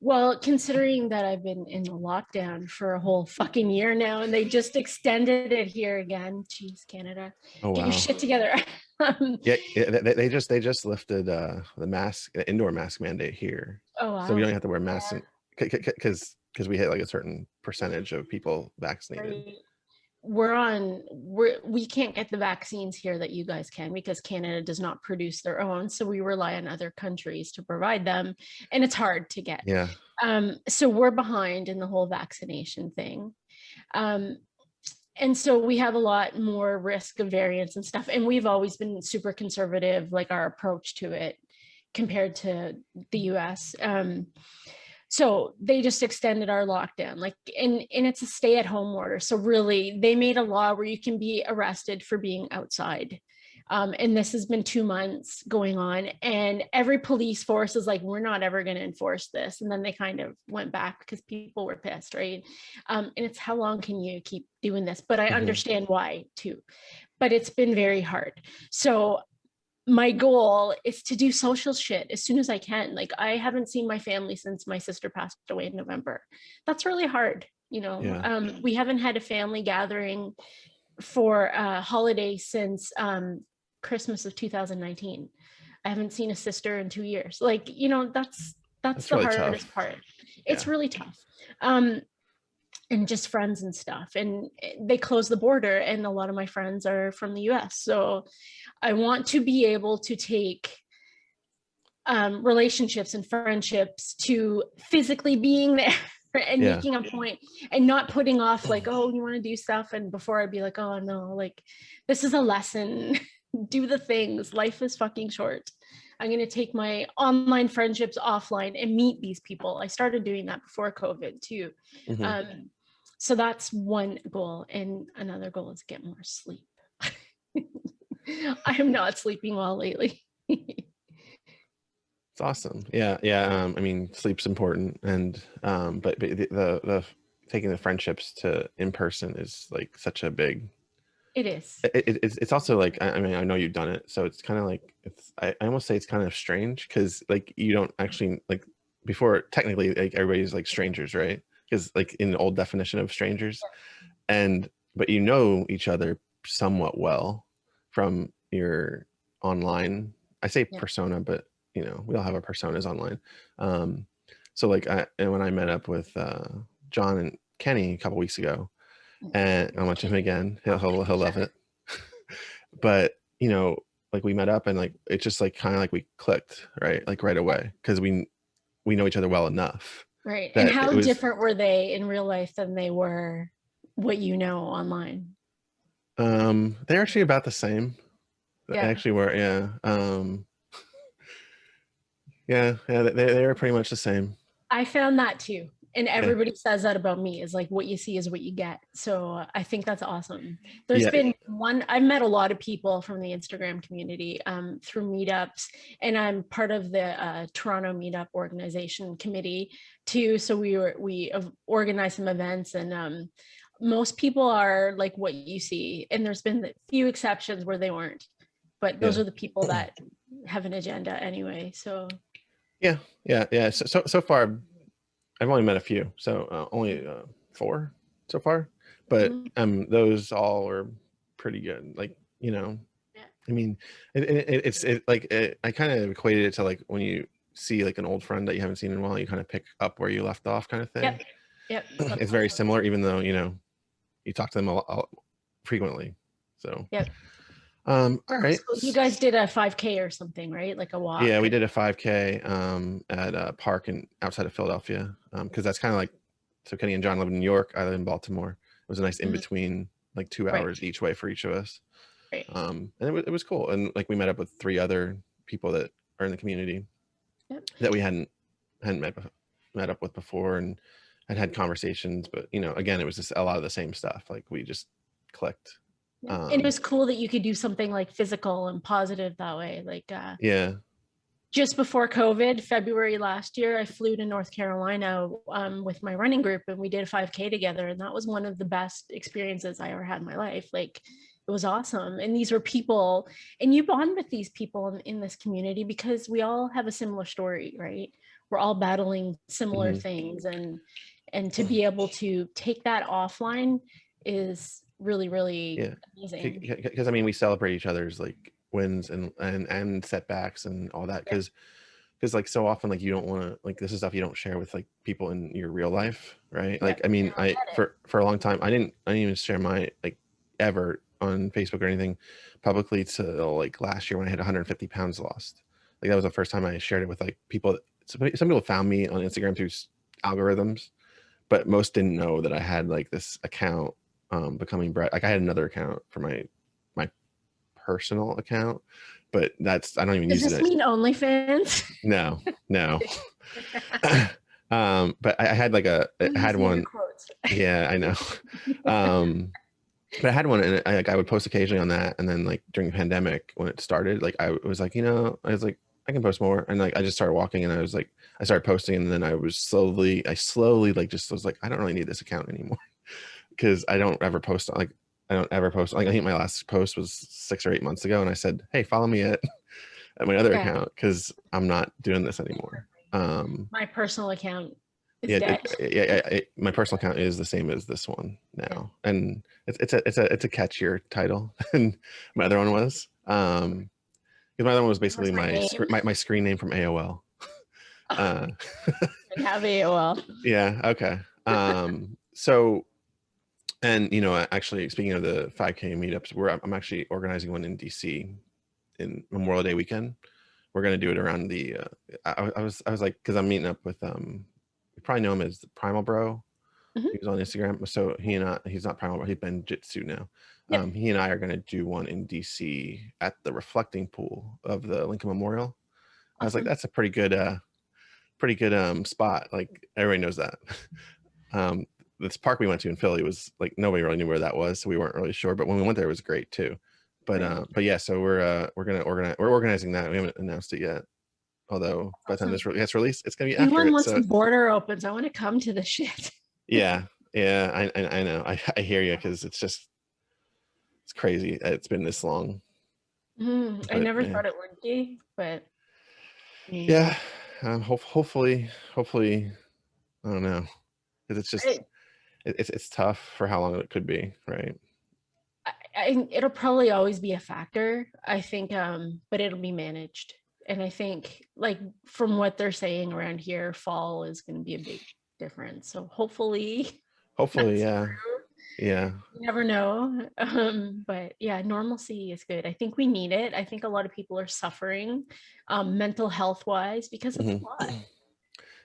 well, considering that I've been in the lockdown for a whole fucking year now, and they just extended it here again. Jeez, Canada, Oh get your wow. shit together. Yeah, they just lifted the indoor mask mandate here, Oh so we wow. don't have to wear masks because we hit like a certain percentage of people vaccinated. Right. We can't get the vaccines here that you guys can, because Canada does not produce their own, so we rely on other countries to provide them, and it's hard to get. Yeah, So we're behind in the whole vaccination thing. Um, and so we have a lot more risk of variants and stuff, and we've always been super conservative, like our approach to it compared to the US. So they just extended our lockdown, like, and it's a stay-at-home order. So really, they made a law where you can be arrested for being outside. And this has been 2 months going on, and every police force is like, we're not ever going to enforce this. And then they kind of went back because people were pissed, right? And it's, how long can you keep doing this? But I hmm understand why too. But it's been very hard. So my goal is to do social shit as soon as I can. Like, I haven't seen my family since my sister passed away in November. That's really hard. yeah. We haven't had a family gathering for a holiday since Christmas of 2019. I haven't seen a sister in 2 years. Like, that's That's the really hardest tough. part. It's Yeah, really tough. And just friends and stuff. And they closed the border, and a lot of my friends are from the US. So I want to be able to take relationships and friendships to physically being there and yeah, making a point, and not putting off like, oh, you want to do stuff, and before I'd be like, oh no, like, this is a lesson. Do the things, life is fucking short. I'm going to take my online friendships offline and meet these people. I started doing that before COVID too. hmm um, so that's one goal, and another goal is get more sleep. I am not sleeping well lately. it's awesome. Yeah, yeah. I mean, sleep's important, and but the taking the friendships to in person is like such a big. It is. It's also like, I mean, I know you've done it, so it's kind of like, I almost say it's kind of strange because like you don't actually like, before technically like everybody's like strangers, right? Because like in the old definition of strangers, and but you know each other somewhat well from your online, I say Yeah. persona, but we all have our personas online. um so like and when I met up with John and Kenny a couple weeks ago, and I'll mention him again, he'll love it. But like we met up, and like it's just like kind of like we clicked, right, like right away, because we know each other well enough Right. And that it how was. different were they in real life than they were what you know online? They're actually about the same. They Yeah. actually were, yeah. Yeah, they were pretty much the same. I found that too. And Yeah, everybody says that about me, is like, what you see is what you get. So I think that's awesome. There's yeah. been I've met a lot of people from the Instagram community through meetups, and I'm part of the Toronto Meetup organization committee too. So we organize some events, and most people are like what you see. And there's been a few exceptions where they weren't, but those Yeah, are the people that have an agenda anyway. So yeah. So far I've only met a few, so only 4 so far, but mhm. those all are pretty good. Like, Yeah. I mean, I kind of equated it to like when you see like an old friend that you haven't seen in a while, you kind of pick up where you left off, kind of thing. Yep. Yep. That's It's very awesome. similar, even though you talk to them a lot frequently. So, Yep. all right. So you guys did a 5K or something, right? Like a Yeah, walk. we did a 5K at a park outside of Philadelphia, because that's kind of like so Kenny and John live in New York. I live in Baltimore. It was a nice in between, like 2 Right. hours each way for each of us. Right. And it was cool. And like we met up with 3 other people that are in the community Yep. that we hadn't met up with before, and had conversations. But you know, again, it was just a lot of the same stuff. Like we just clicked. Yeah. And it was cool that you could do something like physical and positive that way. Like Yeah. just before COVID, February last year, I flew to North Carolina with my running group, and we did a 5K together. And that was one of the best experiences I ever had in my life. Like it was awesome. And these were people, and you bond with these people in this community because we all have a similar story, right? We're all battling similar things, and to be able to take that offline is really, really amazing. Because I mean, we celebrate each other's like wins and setbacks and all that, because like so often, like you don't want to, like this is stuff you don't share with like people in your real life, right? Like I mean, for a long time I didn't even share my like ever on Facebook or anything publicly till like last year when I had 150 pounds lost. Like that was the first time I shared it with like people. Some people found me on Instagram through algorithms, but most didn't know that I had like this account, becoming Brett. Like I had another account for my personal account, but that's, I don't even use it. Does this mean OnlyFans? No. But I had like I had one. Yeah, I know. But I had one, and I would post occasionally on that. And then like during the pandemic when it started, like I was like, I was like, I can post more. And like I just started walking, and I was like, I started posting, and then I slowly like just was like, I don't really need this account anymore, because I don't ever post like I think my last post was 6 or 8 months ago, and I said, hey, follow me at my other account, because I'm not doing this anymore. My personal account is dead. My personal account is the same as this one now, and it's a catchier title than my other one was. Because my other one was basically my screen name from AOL. I have AOL. Yeah. Okay. So, and actually, speaking of the 5K meetups, I'm actually organizing one in DC in Memorial Day weekend. We're gonna do it around the. I was like, because I'm meeting up with you probably know him as Primal Bro. He was on Instagram. So he's not Primal Bro. He's been Jitsu now. Yep. He and I are gonna do one in DC at the reflecting pool of the Lincoln Memorial. Awesome. I was like, that's a pretty good spot. Like everybody knows that. This park we went to in Philly was like nobody really knew where that was, so we weren't really sure. But when we went there, it was great too. But yeah, so we're organizing that. We haven't announced it yet, although by the time this gets released, it's gonna be after it. Once the border opens, I want to come to the shit. Yeah, I know. I hear you, because it's crazy. It's been this long. I never thought it would be, but yeah. Hopefully, I don't know, because it's just it's tough for how long it could be, right? It'll probably always be a factor, I think, but it'll be managed. And I think, like, from what they're saying around here, fall is going to be a big difference. So hopefully, yeah. True. Yeah. You never know. But yeah, normalcy is good. I think we need it. I think a lot of people are suffering mental health wise, because it's a lot.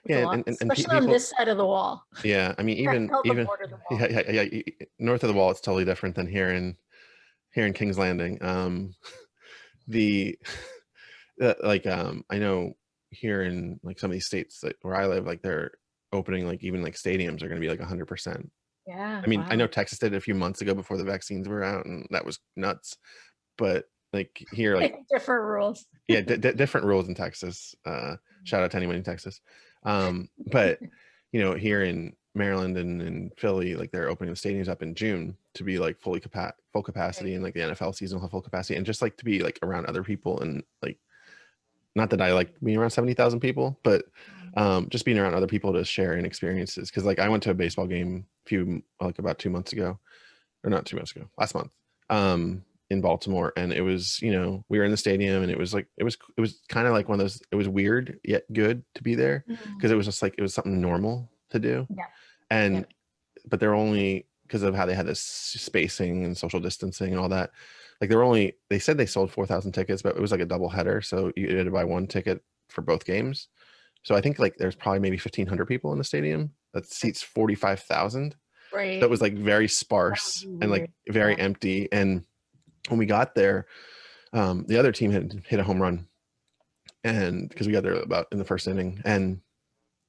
Yeah, and especially on this side of the wall. Yeah, I mean, even north of the wall, it's totally different than here in King's Landing. I know here in like some of these states where I live, like they're opening, like even like stadiums are going to be like 100%. Yeah. I mean, I know Texas did it a few months ago before the vaccines were out, and that was nuts. But like here, like different rules. Yeah, different rules in Texas. Shout out to anyone in Texas. But here in Maryland and in Philly, like they're opening the stadiums up in June to be like full capacity, and like the NFL season will have full capacity, and just like to be like around other people, and like, not that I like being around 70,000 people, but just being around other people to share in experiences. Because like I went to a baseball game about 2 months ago, or not 2 months ago, last month, in Baltimore, and it was, we were in the stadium, and it was kind of like one of those, it was weird yet good to be there, because it was just like, it was something normal to do. But they're only, because of how they had this spacing and social distancing and all that, like they said they sold 4,000 tickets, but it was like a double header, so you had to buy one ticket for both games. So I think like there's probably maybe 1,500 people in the stadium that seats 45,000. That Right. was like very That would sparse be and like weird. very Yeah. empty. And when we got there, the other team had hit a home run, and because we got there about in the first inning, and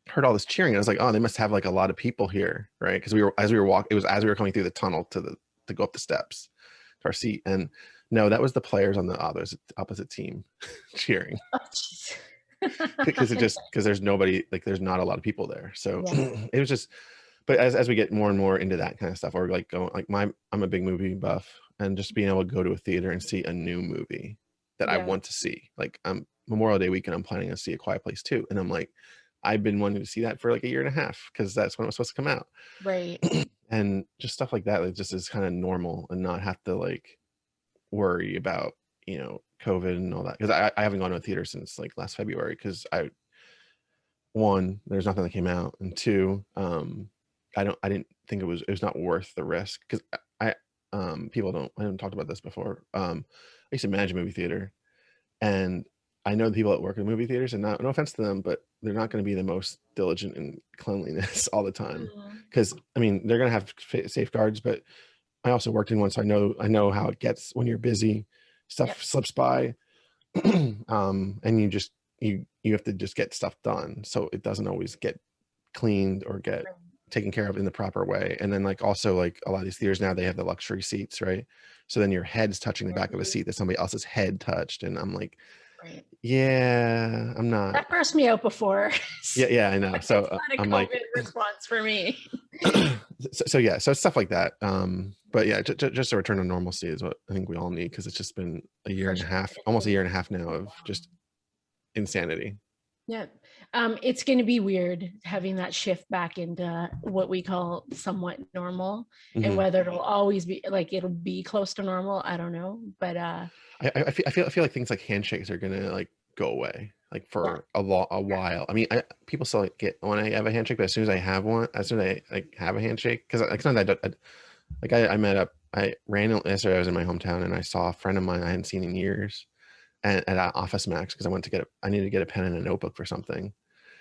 heard all this cheering. I was like, oh, they must have like a lot of people here, right? Because we were as we were walking, it was as we were coming through the tunnel to go up the steps to our seat, and no, that was the players on the opposite team cheering, Oh, jeez. because there's nobody, like there's not a lot of people there. So Yeah. it was just, but as we get more and more into that kind of stuff, or like going like I'm a big movie buff, and just being able to go to a theater and see a new movie that I Yeah. want to see. Like Memorial Day weekend, I'm planning to see A Quiet Place 2, and I'm like, I've been wanting to see that for like a year and a half because that's when it was supposed to come out. Right. And just stuff like that, it just is kind of normal, and not have to like worry about, COVID and all that. Because I haven't gone to a theater since like last February, because one, there's nothing that came out, and two, I didn't think it was not worth the risk, because I haven't talked about this before. I used to manage a movie theater, and I know the people that work in movie theaters, and no offense to them, but they're not going to be the most diligent in cleanliness all the time. Mhm. Because I mean, they're going to have safeguards, but I also worked in one, so I know how it gets when you're busy. Yep. Stuff slips by, and you have to just get stuff done, so it doesn't always get cleaned or get Right. taken care of in the proper way. And then like also like a lot of these theaters now, they have the luxury seats, right? So then your head's touching the back of a Mhm. seat that somebody else's head touched, and I'm like, Right. yeah, I'm not. That grossed me out before. Yeah, yeah, I know. So It's not a I'm like, COVID response for me. so yeah, so stuff like that. But yeah, just a return to normalcy is what I think we all need, because it's just been a year For and a sure. half, It's almost a been year and a half now of just insanity. Yeah. It's going to be weird having that shift back into what we call somewhat normal, and Mhm. whether it'll always be like it'll be close to normal, I don't know. But I feel like things like handshakes are gonna like go away, like yeah. for a while. I mean, people still like, get when I have a handshake, but as soon as I like have a handshake, because like sometimes I met up. I randomly yesterday, I was in my hometown, and I saw a friend of mine I hadn't seen in years, and at Office Max, because I needed to get a pen and a notebook for something.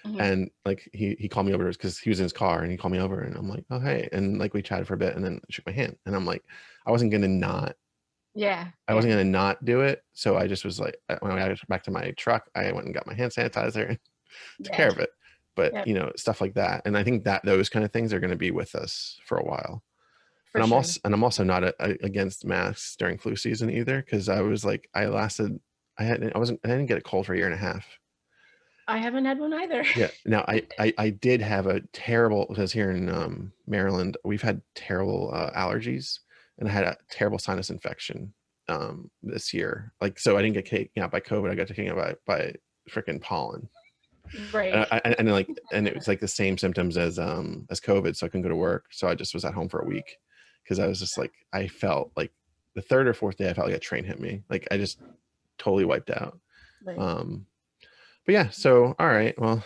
Mhm. And like he called me over because he was in his car, and he called me over, and I'm like, oh hey, and like we chatted for a bit, and then shook my hand, and I'm like, I wasn't gonna not Yeah. I wasn't gonna not do it, so I just was like, when I got back to my truck, I went and got my hand sanitizer and took care Yeah. of it. But Yeah. stuff like that, and I think that those kind of things are going to be with us for a while. For sure. And I'm also not against masks during flu season either, because I was like, I didn't get a cold for a year and a half. I haven't had one either. Yeah. Now I did have a terrible, because here in Maryland we've had terrible allergies, and I had a terrible sinus infection this year. Like, so I didn't get taken out by COVID. I got taken out by freaking pollen. Right. And it was like the same symptoms as COVID, so I couldn't go to work. So I just was at home for a week, because I was just like, I felt like the third or fourth day I felt like a train hit me. Like I just totally wiped out. Right. Um, but yeah, so all right, well,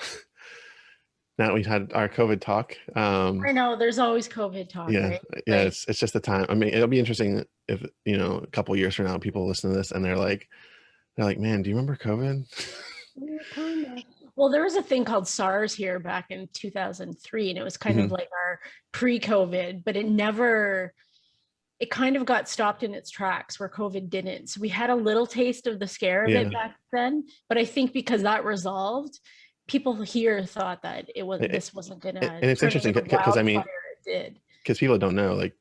now that we've had our COVID talk. I know there's always COVID talk, Yeah, right? yeah, Like, it's just the time. I mean, it'll be interesting if, a couple years from now, people listen to this and they're like, man, do you remember COVID? kind of. Well, there was a thing called SARS here back in 2003, and it was kind of Mhm. like our pre-COVID, but it kind of got stopped in its tracks where COVID didn't. So we had a little taste of the scare of it Yeah, back then, but I think because that resolved, people here thought that and this wasn't gonna it's turn interesting into the because I wildfire mean, it did. because people don't know, like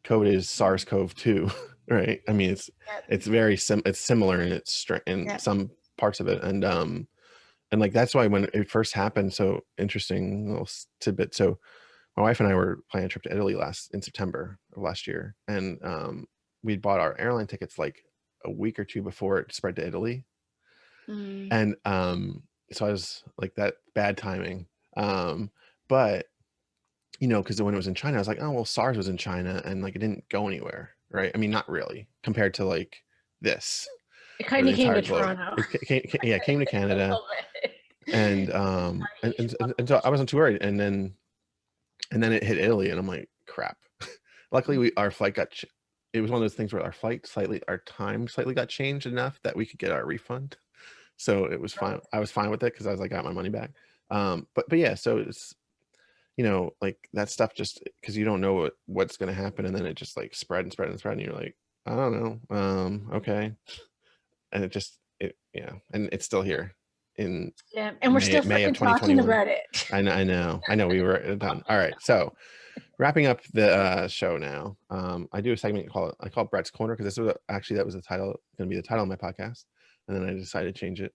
COVID is SARS-CoV-2, right? I mean, Yeah, it's very it's similar in its strength in yeah. some parts of it, and like that's why when it first happened, so interesting little tidbit. So my wife and I were planning a trip to Italy in September of last year, and we'd bought our airline tickets like a week or two before it spread to Italy, Mm, and so I was like, that bad timing. But because when it was in China, I was like, oh well, SARS was in China, and like it didn't go anywhere, right? I mean, not really compared to like this it or kind the of came entire to globe. Toronto. It came to A Canada, little bit. and so I wasn't too worried, and then it hit Italy, and I'm like, crap. Luckily, our flight it was one of those things where our time slightly got changed enough that we could get our refund. So it was fine. I was fine with it because I was like, I got my money back. But yeah, so it's, you know, like that stuff, just because you don't know what's going to happen, and then it just like spread and spread and spread, and you're like, I don't know, okay, and yeah, and it's still here in Yeah, and we're still May of freaking talking 2021. about it. I know, we were done. All right, so wrapping up the show now. I do a segment I call it Brett's Corner, because this was actually, that was the title, going to be the title of my podcast, and then I decided to change it.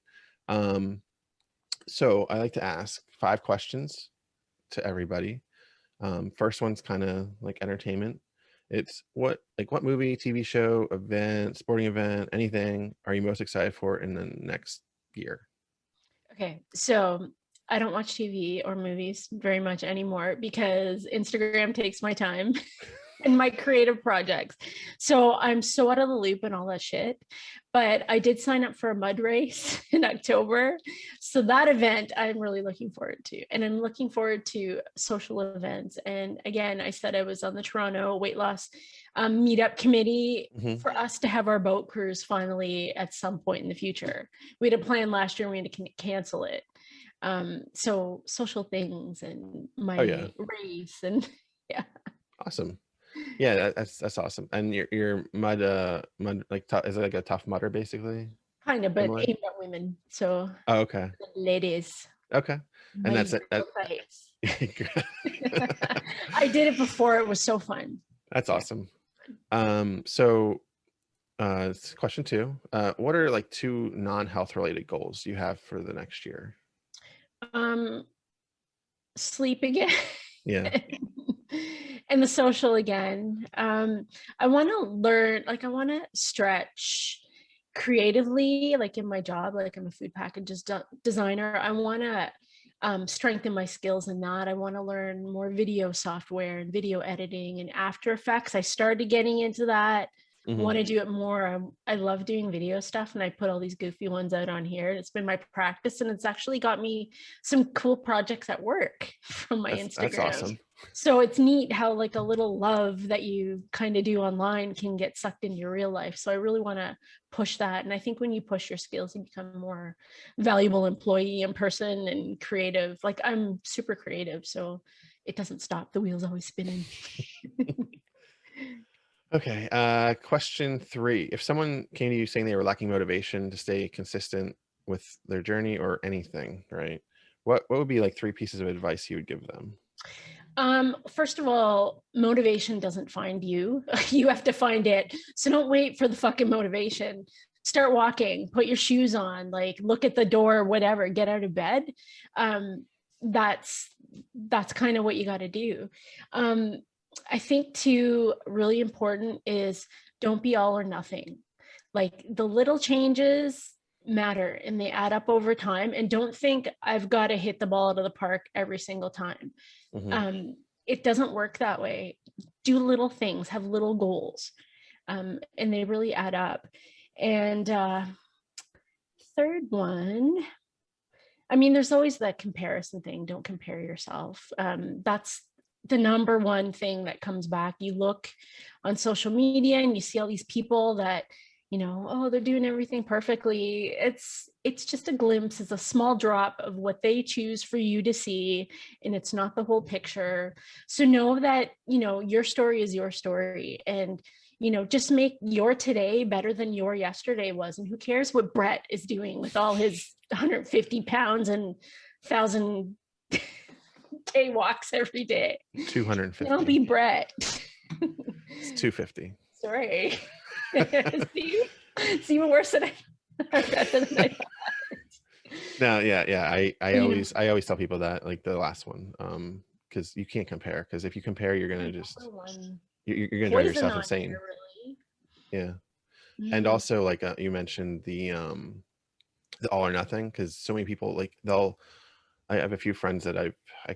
So I like to ask 5 questions to everybody. First one's kind of like entertainment. It's what movie, TV show, event, sporting event, anything are you most excited for in the next year? Okay, so I don't watch TV or movies very much anymore because Instagram takes my time and my creative projects. So I'm so out of the loop and all that shit. But I did sign up for a mud race in October. So that event I'm really looking forward to. And I'm looking forward to social events. And again, I said I was on the Toronto weight loss meetup committee for us to have our boat cruise finally at some point in the future. We had a plan last year and we had to cancel it. So social things and my race and yeah. Awesome. Yeah, that's awesome. And your mud like is it like a Tough Mudder basically? Kind of, but Similar? aimed at women. So Oh, okay. ladies. Okay. And that's it. I did it before. It was so fun. That's awesome. So question 2. What are like 2 non-health related goals you have for the next year? Sleep again. Yeah. And the social again. I want to learn, like I want to stretch creatively, like in my job, like I'm a food package designer. I want to strengthen my skills in that. I want to learn more video software and video editing and After Effects. I started getting into that. Want to do it more. I love doing video stuff, and I put all these goofy ones out on here. It's been my practice, and it's actually got me some cool projects at work from my Instagram. That's awesome. So it's neat how like a little love that you kind of do online can get sucked into your real life. So I really want to push that. And I think when you push your skills, you become a more valuable employee in person and creative. Like I'm super creative, so it doesn't stop. The wheel's always spinning. Okay. Question 3. If someone came to you saying they were lacking motivation to stay consistent with their journey or anything, right? What would be like 3 pieces of advice you would give them? First of all, motivation doesn't find you. You have to find it. So don't wait for the fucking motivation. Start walking, put your shoes on, like look at the door, whatever, get out of bed. That's kind of what you got to do. I think too, really important is don't be all or nothing. Like the little changes matter and they add up over time. And don't think I've got to hit the ball out of the park every single time. It doesn't work that way. Do little things, have little goals, and they really add up. And third one, I mean, there's always that comparison thing. Don't compare yourself. That's the number one thing that comes back. You look on social media and you see all these people that, you know, oh, they're doing everything perfectly. It's just a glimpse. It's a small drop of what they choose for you to see, and it's not the whole picture. So know that, you know, your story is your story, and you know, just make your today better than your yesterday was. And who cares what Brett is doing with all his 150 pounds and 1,000 K walks every day. 250. Don't be Brett. It's 250. Sorry. It's even worse than I No, yeah. I always tell people that, like the last one, because you can't compare. Because if you compare, you're gonna just you're gonna drive yourself insane. Here, really. Yeah. And also, like you mentioned the all or nothing, because so many people like I have a few friends that I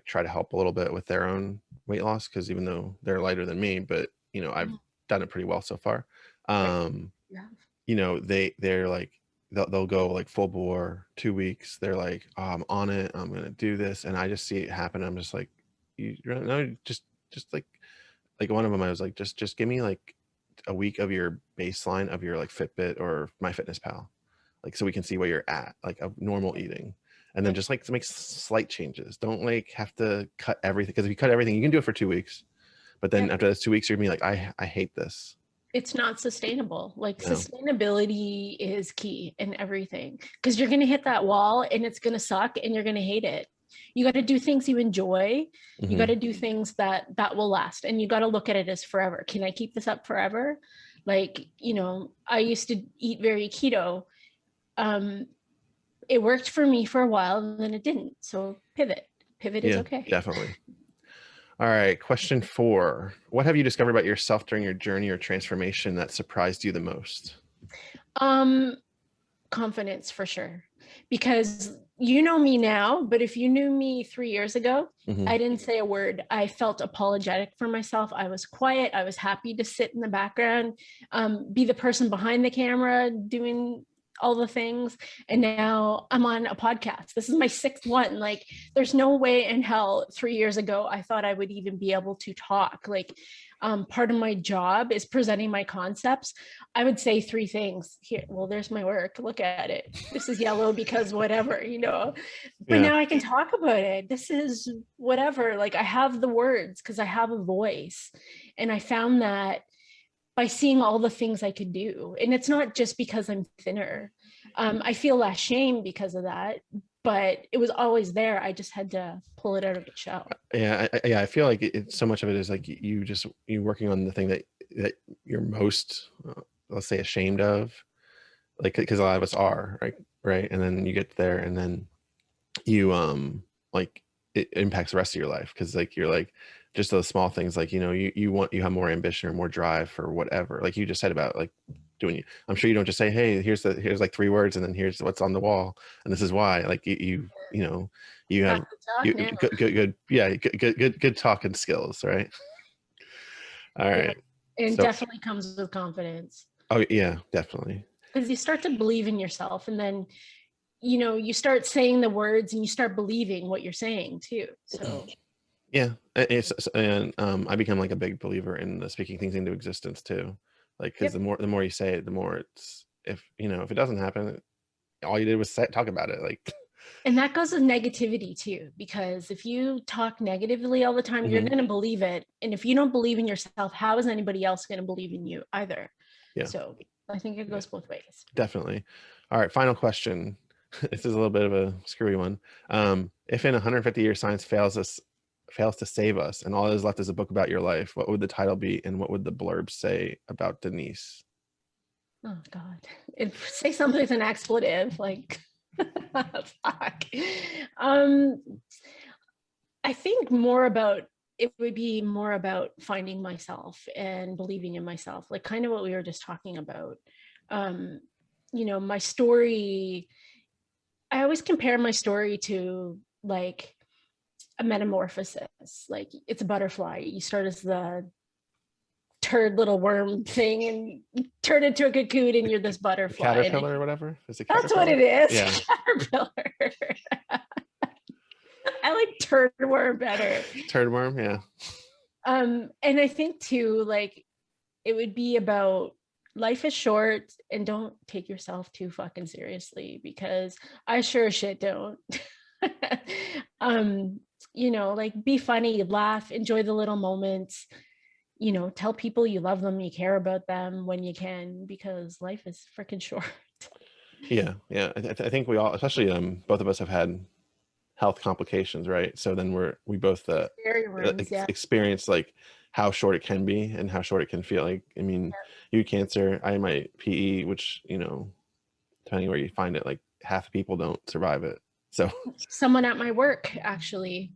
try to help a little bit with their own weight loss, because even though they're lighter than me, but you know, I've done it pretty well so far. You know, they're like they'll go like full bore 2 weeks. They're like, oh, I'm on it, I'm gonna do this, and I just see it happen. I'm just like, you no, just like one of them, I was like, just give me like a week of your baseline of your like Fitbit or MyFitnessPal, like so we can see where you're at, like of normal eating. and then just like to make slight changes. Don't like have to cut everything, because if you cut everything, you can do it for 2 weeks, but then after those 2 weeks, you're gonna be like, I hate this. It's not sustainable. Like No. sustainability is key in everything, because you're going to hit that wall and it's going to suck and you're going to hate it. You got to do things you enjoy. You got to do things that will last, and you got to look at it as forever. Can I keep this up forever? Like, you know, I used to eat very keto. It worked for me for a while and then it didn't. So pivot is okay. Definitely. All right. Question 4. What have you discovered about yourself during your journey or transformation that surprised you the most? Confidence, for sure. Because you know me now, but if you knew me 3 years ago, I didn't say a word. I felt apologetic for myself. I was quiet. I was happy to sit in the background, be the person behind the camera doing all the things. And now I'm on a podcast. This is my 6th one. Like, there's no way in hell 3 years ago I thought I would even be able to talk. Like, part of my job is presenting my concepts. I would say 3 things here. Well, there's my work. Look at it. This is yellow because whatever, you know, but now I can talk about it. This is whatever. Like, I have the words because I have a voice. And I found that by seeing all the things I could do. And it's not just because I'm thinner. I feel less shame because of that, but it was always there. I just had to pull it out of the shell. Yeah. I feel like so much of it is like you working on the thing that you're most, let's say, ashamed of, like, because a lot of us are, right. And then you get there, and then you like it impacts the rest of your life, because like you're like, just those small things, like, you know, you have more ambition or more drive for whatever, like you just said about like doing. I'm sure you don't just say, hey, here's like 3 words and then here's what's on the wall and this is why. Like you know, you have good talking skills, right? All right. And definitely comes with confidence. Oh yeah, definitely. Because you start to believe in yourself, and then, you know, you start saying the words and you start believing what you're saying too. So yeah, I become like a big believer in the speaking things into existence too, like, because the more you say it, the more it's, if it doesn't happen, all you did was talk about it, like. And that goes with negativity too, because if you talk negatively all the time, you're going to believe it, and if you don't believe in yourself, how is anybody else going to believe in you either? So I think it goes both ways. Definitely. All right, final question. This is a little bit of a screwy one. If in 150 years science fails to save us and all that is left is a book about your life, what would the title be, and what would the blurb say about Denise? Oh God, say something with an expletive, like fuck. I think it would be more about finding myself and believing in myself, like kind of what we were just talking about. You know, my story, I always compare my story to like a metamorphosis. Like, it's a butterfly. You start as the turd little worm thing and you turn into a cocoon and you're this butterfly. Caterpillar or whatever? Is it that's what it is. Yeah. Caterpillar. I like turd worm better. Turd worm, yeah. And I think too, like, it would be about life is short and don't take yourself too fucking seriously, because I sure as shit don't. You know, like, be funny, laugh, enjoy the little moments, you know, tell people you love them, you care about them when you can, because life is freaking short. Yeah. I think we all, especially both of us, have had health complications, right? So then we both experience like how short it can be and how short it can feel. Like, I mean, you had cancer, I had my PE, which, you know, depending where you find it, like half the people don't survive it. So someone at my work actually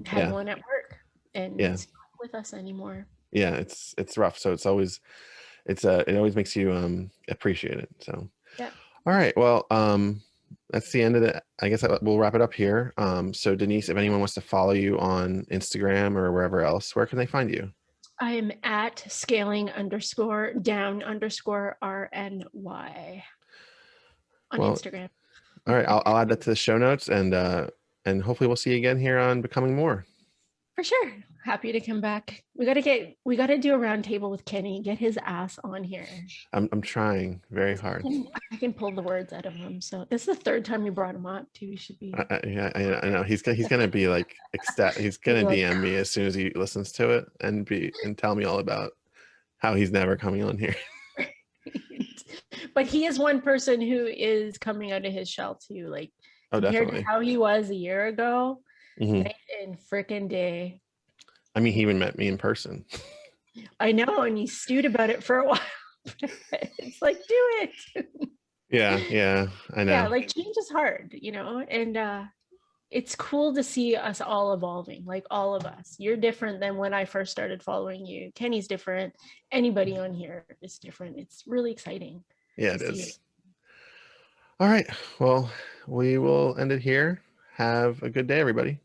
had one at work, and it's not with us anymore. Yeah, it's rough. So it always makes you appreciate it. So all right, well, that's the end of it. I guess we'll wrap it up here. So Denise, if anyone wants to follow you on Instagram or wherever else, where can they find you? I am at scaling_down_RNY on Instagram. All right, I'll add that to the show notes, and hopefully we'll see you again here on Becoming More. For sure. Happy to come back. We got to do a round table with Kenny. Get his ass on here. I'm trying very hard. I can pull the words out of him. So this is the third time you brought him up too. You should be. Yeah, I know he's gonna be like ecstatic. He's gonna like, DM me as soon as he listens to it and tell me all about how he's never coming on here. But he is one person who is coming out of his shell too. Like compared Definitely. to how he was a year ago, Mm-hmm. night and frickin' day. I mean, he even met me in person. I know, and he stewed about it for a while. It's like, do it. Yeah, I know. Yeah, like change is hard, and it's cool to see us all evolving, like all of us. You're different than when I first started following you. Kenny's different. Anybody on here is different. It's really exciting. Yeah, it is. All right. Well, we will end it here. Have a good day, everybody.